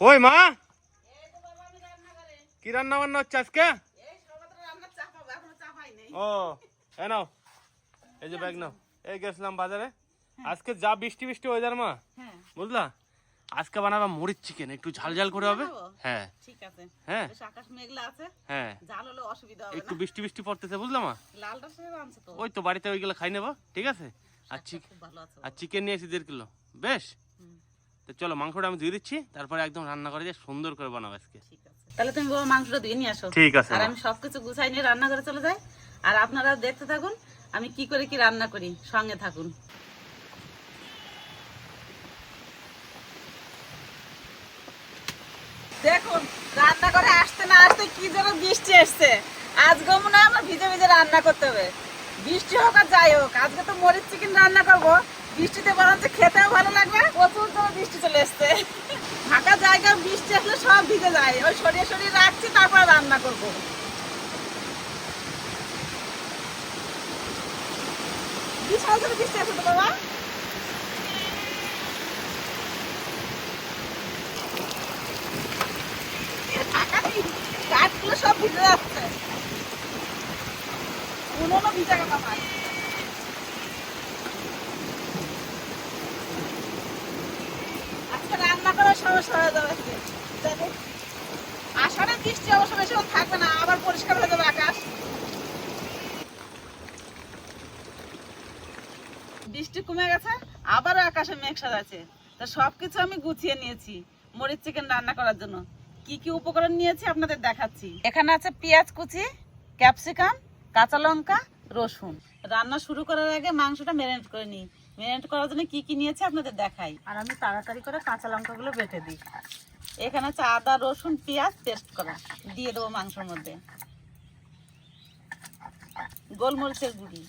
কই মা? কি রান্না বান্না হচ্ছে আজকে? ও এই নাও, এই যে ব্যাগ নাও। এই গেছিলাম বাজারে, আজকে যা বৃষ্টি বৃষ্টি ওয়েদার মা, বুঝলা, আজকে বানাবা মরিচ চিকেন, একটু ঝাল ঝাল করে হবে। হ্যাঁ ঠিক আছে। হ্যাঁ আকাশ মেঘলা আছে, হ্যাঁ ঝাল হলে অসুবিধা হবে না, একটু বৃষ্টি বৃষ্টি পড়তেছে, বুঝলা মা। লালটা সব আনছে তো, ওই তো বাড়িতে ওইগুলো খাই নেবো, ঠিক আছে। আর চিকেন নিয়েছি 1.5 কিলো, বেশ। তো চলো মাংসটা আমি ধুয়ে দিচ্ছি, তারপরে একদম রান্না করে দিয়ে সুন্দর করে বানাবো আজকে। তাহলে তুমি বাবা মাংসটা ধুয়ে নিয়ে আসো, ঠিক আছে। আর আমি সবকিছু গুছাই নিয়ে রান্না করে চলে যাই, আর আপনারা দেখতে থাকুন আমি কি করে কি রান্না করি, সঙ্গে থাকুন। দেখুন রান্না করে আসতে না আসতে কি যেন বৃষ্টি এসছে। আজকে মনে হয় আমার ভিজে ভিজে রান্না করতে হবে, বৃষ্টি হোক আর যাই হোক। আজকে তো মরিচ চিকেন রান্না করবো, বৃষ্টিতে বরঞ্চ খেতেও ভালো লাগবে। প্রচুর জোরে বৃষ্টি চলে এসছে, ফাঁকা জায়গায় বৃষ্টি আসলে সব ভিজে যায়। ওই সরিয়ে সরিয়ে রাখছি, তারপর রান্না করবো। বিশাল জোরে বৃষ্টি আছে তো বাবা। কাঠগুলো সব ভিজে যাচ্ছে, উনুনও ভিজে গেল আমার। আজকে রান্না করার সমস্যা হয়ে যাবে। আষাঢ়ে বৃষ্টি অবশ্য বেশিক্ষণ থাকবে না, আবার পরিষ্কার হয়ে যাবে আকাশ। বৃষ্টি কমে গেছে, আবারও আকাশে মেঘ সাজাচ্ছে। তা সবকিছু আমি গুছিয়ে নিয়েছি মরিচ চিকেন রান্না করার জন্য। কি কি উপকরণ নিয়েছি আপনাদের দেখাচ্ছি। এখানে আছে পেঁয়াজ কুচি, ক্যাপসিকাম, কাঁচা লঙ্কা, রসুন। রান্না শুরু করার আগে মাংসটা ম্যারিনেট করে নিই। ম্যারিনেট করার জন্য কি কি নিয়েছি আপনাদের দেখাই, আর আমি তাড়াতাড়ি করে কাঁচা লঙ্কাগুলো বেটে দিই। এখানে আছে আদা, রসুন, পেঁয়াজ পেস্ট করা, দিয়ে দেবো মাংসের মধ্যে। গোলমরিচের গুঁড়ি,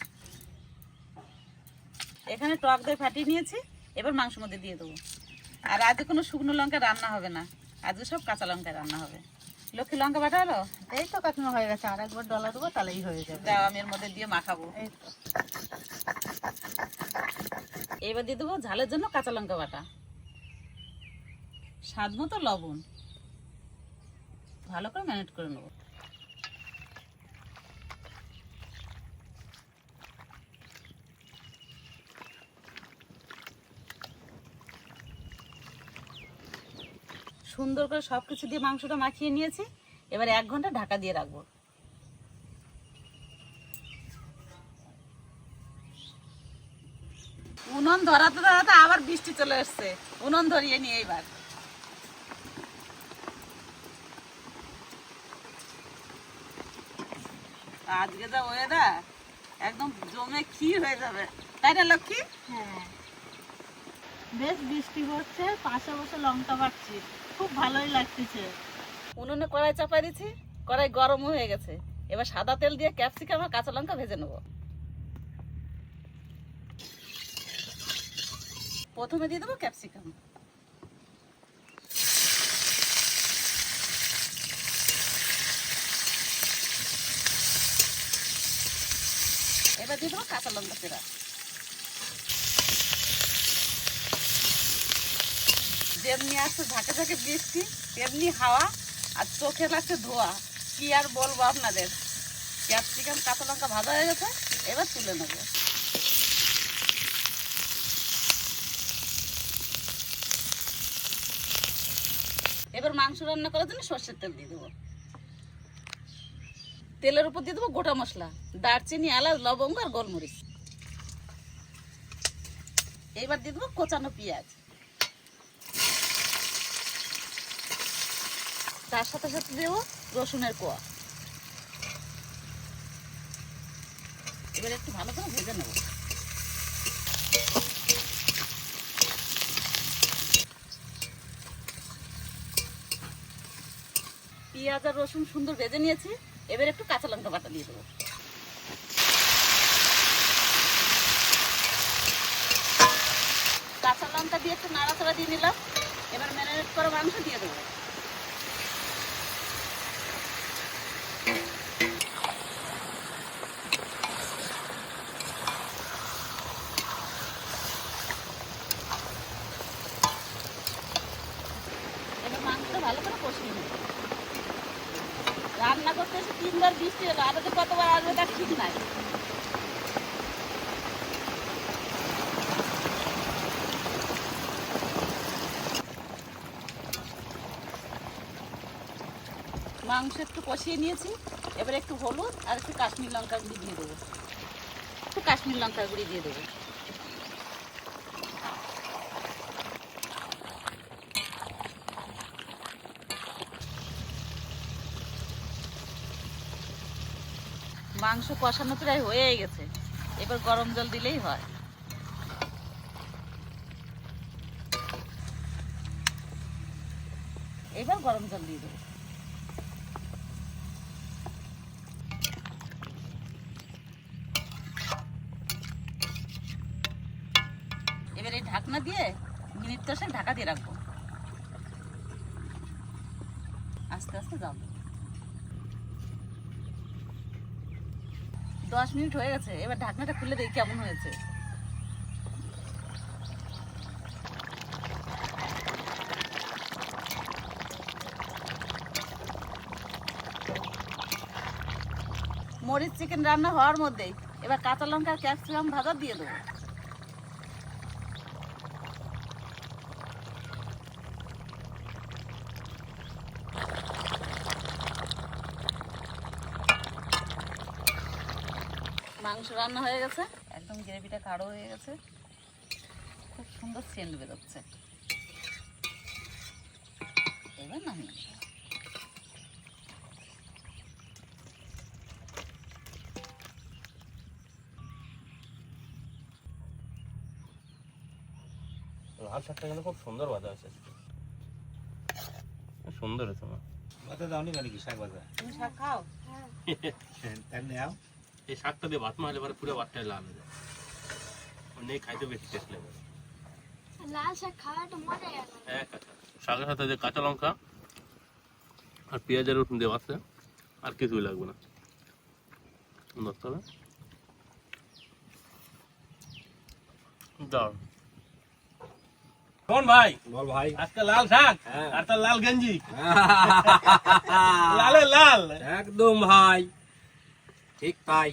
এখানে টক দই ফাটিয়ে নিয়েছি, এবার মাংসের মধ্যে দিয়ে দেবো। আর আজকে কোনো শুকনো লঙ্কা রান্না হবে না, আজকে সব কাঁচা লঙ্কায় রান্না হবে। লক্ষ্মী লঙ্কা বাটা হলো, এই তো কাকিমা হয়ে গেছে, আর একবার ডলা দেবো তাহলেই হয়ে যাবে। দাও আমি এর মধ্যে দিয়ে মাখাবো। এবার দিয়ে দেবো ঝালের জন্য কাঁচা লঙ্কা বাটা, স্বাদ মতো লবণ, ভালো করে ম্যারিনেট করে নেবো। সুন্দর করে সবকিছু দিয়ে মাংসটা মাখিয়ে নিয়েছি, এবার 1 ঘন্টা ঢাকা দিয়ে রাখবো। উনুন ধরাতে ধরাতে আবার বৃষ্টি চলে এসছে, উনুন ধরিয়ে নিয়ে এবার। আজকে যা ওয়েদার, একদম জমে ক্ষীর হয়ে যাবে, তাই না লক্ষ্মী? হ্যাঁ বেশ বৃষ্টি হচ্ছে, পাশে বসে লঙ্কা বাটছি, খুব ভালোই লাগতেছে। উনুনে কড়াই চাপাই দিচ্ছি, কড়াই গরম হয়ে গেছে। এবার সাদা তেল দিয়ে ক্যাপসিকাম আর কাঁচা লঙ্কা ভেজে নেব। প্রথমে দিয়ে দেবো ক্যাপসিকাম, এবার দিয়ে দেবো কাঁচা লঙ্কা চেরা। যেমনি আসছে ঝাঁকে ঝাঁকে বৃষ্টি, তেমনি হাওয়া, আর চোখে লাগছে ধোয়া। কি আর বলবো আপনাদের। ক্যাপসিকাম কাঁচা লঙ্কা ভাজা হয়ে গেছে, এবার তুলে নেব। এবার মাংস রান্না করার জন্য সর্ষের তেল দিয়ে দেবো। তেলের উপর দিয়ে দেবো গোটা মশলা, দারচিনি, এলাচ, লবঙ্গ আর গোলমরিচ। এবার দিয়ে দেবো কোচানো পেঁয়াজ, তার সাথে সাথে দেবো রসুনের কোয়া। এবার একটু ভালো করে ভেজে নেব। পেঁয়াজ আর রসুন সুন্দর ভেজে নিয়েছি, এবার একটু কাঁচা লঙ্কা বাটা দিয়ে দেবো। কাঁচা লঙ্কা দিয়ে একটু নাড়াচাড়া দিয়ে নিলাম, এবার ম্যারিনেট করা মাংস দিয়ে দেবো। এবার মাংস ভালো করে কষিয়ে নেব। রান্না করতে এসে 3 বার বৃষ্টি হলো, আরো যে কতবার আসবে তার ঠিক নাই। মাংস একটু কষিয়ে নিয়েছি, এবার একটু হলুদ আর একটু কাশ্মীর লঙ্কা গুঁড়ি দিয়ে দেবো। একটু কাশ্মীর লঙ্কা গুঁড়ি দিয়ে দেবো। মাংস কষানো প্রায় হয়ে গেছে, এবার গরম জল দিলেই হয়। এবার গরম জল দিয়ে দেবো। এবার এই ঢাকনা দিয়ে মিনিট 10 ঢাকা দিয়ে রাখবো। আস্তে আস্তে যাও। 10 মিনিট হয়ে গেছে, এবার ঢাকনাটা খুলে দেখি কেমন হয়েছে। মরিচ চিকেন রান্না হওয়ার মধ্যেই এবার কাঁচা লঙ্কা আর ক্যাপসিকাম ভাজা দিয়ে দেবো। মাংস রান্না হয়ে গেছে, একদম গ্রেভিটা গাঢ় হয়ে গেছে, খুব সুন্দর সেন্ট বেরোচ্ছে। এবার নামিয়ে নেব। লাল শাকটা কিন্তু খুব সুন্দর ভাজা আছে, সুন্দর হয়েছে মা। ভাতে দাওনি কেন কি শাক ভাজা? তুমি শাক খাও? তাই নাও। এই শাকটা দিয়ে ভাত মারলে পরে পুরো ভাতটাই লাল হয়ে যায়, অনেক খাইতে বেশি টেস্ট লাগে। লাল শাক খাওয়াটা মজা লাগে। হ্যাঁ কাঁচা শাকের সাথে যে কাঁচা লঙ্কা আর পেঁয়াজের রসুন দেওয়া আছে, আর কিছুই লাগবে না। ধরতে হবে দাও। কোন ভাই? বল ভাই। আজকে লাল শাক আর তার লাল গেঞ্জি, লালে লাল একদম ভাই, ঠিক তাই।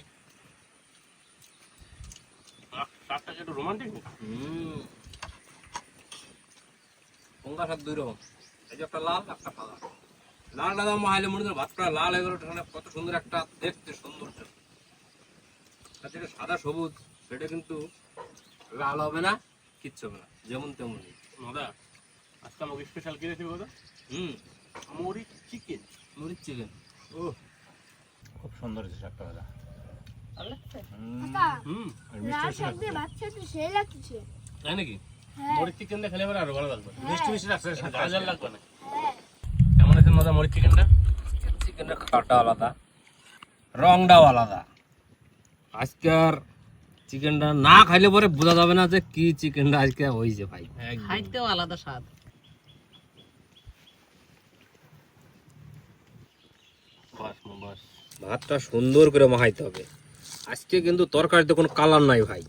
শাকটা একটু রোমান্টিক। পঙ্গা শাক দুই রকম, এই যে একটা লাল একটা সাদা। লাল দাদা মাহাইলে মনে হয় ভাতটা লাল হয়ে গেল, কত সুন্দর একটা দেখতে সৌন্দর্য। আর যেটা সাদা সবুজ সেটা কিন্তু লাল হবে না, কিচ্ছু হবে না, যেমন তেমনই। দাদা আজকে আমাকে স্পেশাল কি রেসিপি কথা? মরিচ চিকেন। মরিচ চিকেন, ও খুব সুন্দর হয়েছে শাকটা ভাজা। ভালো লাগছে? কাকা, আর লাল শাক দিয়ে ভাত খেতে সেই লাগছে। তাই নাকি? হ্যাঁ, মরিচ চিকেন দিয়ে খেলে এবার আরো ভালো লাগবে, মিষ্টি মিষ্টি লাগছে ঝাল ঝাল লাগবে না। হ্যাঁ। কেমন আছে মজা মরিচ চিকেনটা? চিকেনের খাটা আলাদা, রংটাও আলাদা। আজকের চিকেনটা না খাইলে পরে বোঝা যাবে না যে কি চিকেনটা আজকে হয়েছে ভাই। খাইতেও আলাদা স্বাদ। বাস বাস। ভাতটা সুন্দর করে মাখাইতে হবে। আজকে কিন্তু তরকারিতে কোনো কালার নাই ভাই,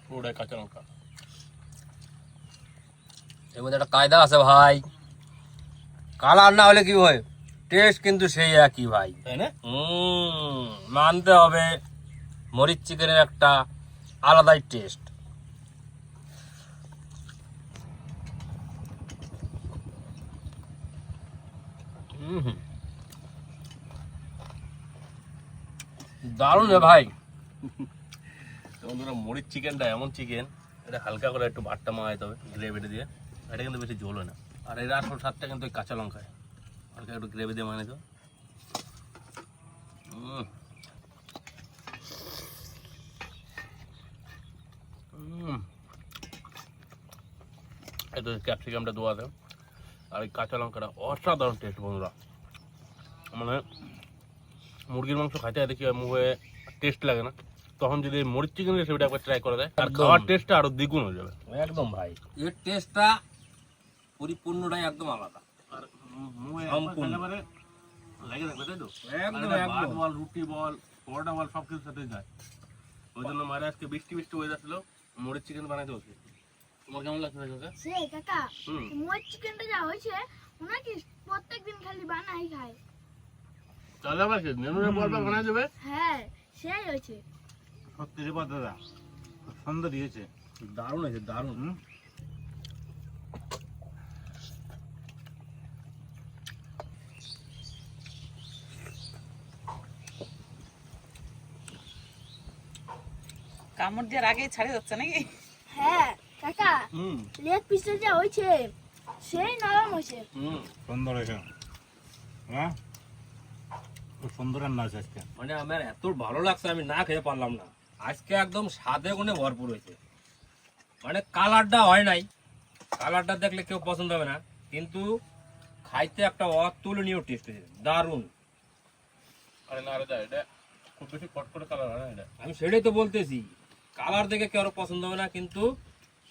পুরোটাই কাঁচা লঙ্কা। এর মধ্যে একটা কায়দা আছে ভাই, কালার না হলে কি হয়, টেস্ট কিন্তু সেই একই ভাই। তাই না? মানতে হবে মরিচ চিকেনের একটা আলাদাই টেস্ট। দারুণ রে ভাই। বন্ধুরা মরিচ চিকেনটা এমন চিকেন, এটা হালকা করে একটু ভাতটা মাখাইতে হবে গ্রেভিটা দিয়ে, এটা কিন্তু বেশি ঝোল হয় না। আর এর আসল স্বাদটা কিন্তু ওই কাঁচা লঙ্কায়, হালকা একটু গ্রেভি দিয়ে মাখাইতে হবে। এটা ক্যাপসিকামটা দেওয়া আছে আর এই কাঁচা লঙ্কাটা অসাধারণ টেস্ট বন্ধুরা। মানে মুরগির মাংস খাইতে দেখি মুখে টেস্ট লাগে না, তখন যদি মরিচ চিকেন রেসিপিটা একবার ট্রাই করা যায় আর খাওয়ার টেস্টটা আরো দ্বিগুণ হয়ে যাবে। একদম ভাই, এর টেস্টটা পরিপূর্ণটাই একদম আলাদা। আর মুখে সম্পূর্ণ। একেবারে লেগে থাকবে, তাই তো? একদম আর এটা ভাত একদম। বল, রুটি বল, পরোটা বল, সব কিছুর সাথে যায়। ওই জন্য মায়ের আজকে বৃষ্টি বৃষ্টি ওয়েদার ছিল, মরিচ চিকেন বানাইতে হচ্ছে। তোমার কেমন লাগছে কাকা? সে কাকা হুম। মোর চিকেনটা যা হয়েছে ওনাকে প্রত্যেকদিন খালি বানাই খায়। তাহলে আবার কি মেনুরে পর্বে বানায় দেবে? হ্যাঁ সেই হয়েছে। সত্যি রে দাদা, খুব সুন্দর হয়েছে। দারুণ আছে, দারুণ। কামড় দেওয়ার আগেই ছাড়ে যাচ্ছে নাকি? হ্যাঁ কাকা হুম লেগ পিসটা যা হয়েছে সেই নরম হয়েছে। হুম। সুন্দর হয়েছে। হ্যাঁ, খুব সুন্দর রান্না আছে আজকে। মানে আমার এত ভালো লাগছে আমি না খেতে পারলাম না। আজকে একদম স্বাদে গুণে ভরপুর হয়েছে। মানে কালারটা হয় নাই, কালারটা দেখলে কেউ পছন্দ হবে না, কিন্তু খাইতে একটা অতুলনীয় টেস্ট হয়েছে, দারুণ। আরে না রে দা, এটা খুব বেশি কটকটে কালার হয় না এটা। আমি সেটাই তো বলতেছি, কালার দেখে কেউ পছন্দ হবে না, কিন্তু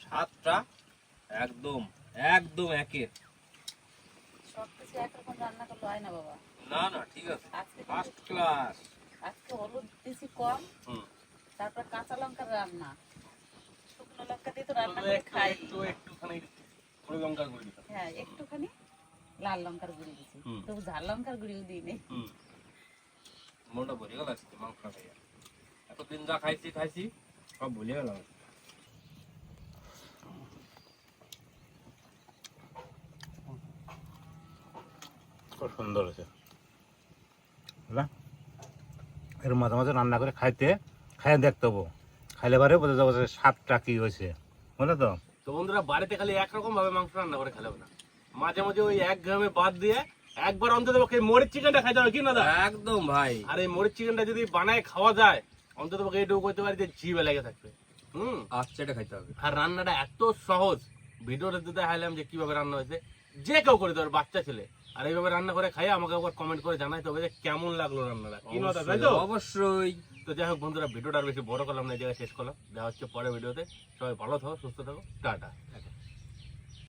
স্বাদটা একদম একদম একের। সব কিছু একরকম রান্না করলে হয় না বাবা। না না, ঠিক আছে, আজকে ফার্স্ট ক্লাস। আজকে হলুদ দিছি কম, হুম। তারপর কাঁচা লঙ্কার রান্না, শুকনো লঙ্কা দিয়ে তো রান্না করে খাই। একটুখানি হলুদ লঙ্কার গুঁড়ি দিতাম। হ্যাঁ একটুখানি লাল লঙ্কার গুঁড়ি দিছি, হুম। তবু ঝাল লঙ্কার গুঁড়িও দিই নেই। হুম। মনটা ভরে গেল আজকে মাংসটা খাইয়া। এতদিন যা খাইছি সব ভুলে গেলাম। খুব সুন্দর হয়েছে। বুঝলা? এর মাঝে মাঝে রান্না করে খাইয়ে দেখতে হবো, খাইলে পারে বোঝা যাবো যে স্বাদটা কি হয়েছে। বুঝলে তো? তো বন্ধুরা, বাড়িতে খালি একরকম ভাবে মাংস রান্না করে খেলে হবে না, মাঝে মাঝে ওই এক গ্রামে বাদ দিয়ে একবার অন্তত পক্ষে মরিচ চিকেনটা খাইতে হবে, কি না দা? একদম ভাই, আর এই মরিচ চিকেনটা যদি বানায় খাওয়া যায়, অন্তত পক্ষে এইটুকু করতে পারি যে জিভে লেগে থাকবে। হুম। আচ্ছা এটা খাইতে হবে। আর রান্নাটা এত সহজ, ভিডিওটা দিতে হাইলাম যে কিভাবে রান্না হয়েছে, যে কেউ করে দেবে, বাচ্চা ছেলে। আর এইভাবে রান্না করে খাই আমাকে একবার কমেন্ট করে জানাইতে হবে যে কেমন লাগলো রান্নাটা, কি না দা, তাই তো? অবশ্যই। তো যাই হোক বন্ধুরা, ভিডিওটা আর বেশি বড় করলাম না, এই জায়গায় শেষ করলাম। দেখা হচ্ছে পরের ভিডিওতে। সবাই ভালো থাকো, সুস্থ থাকো, টাটা।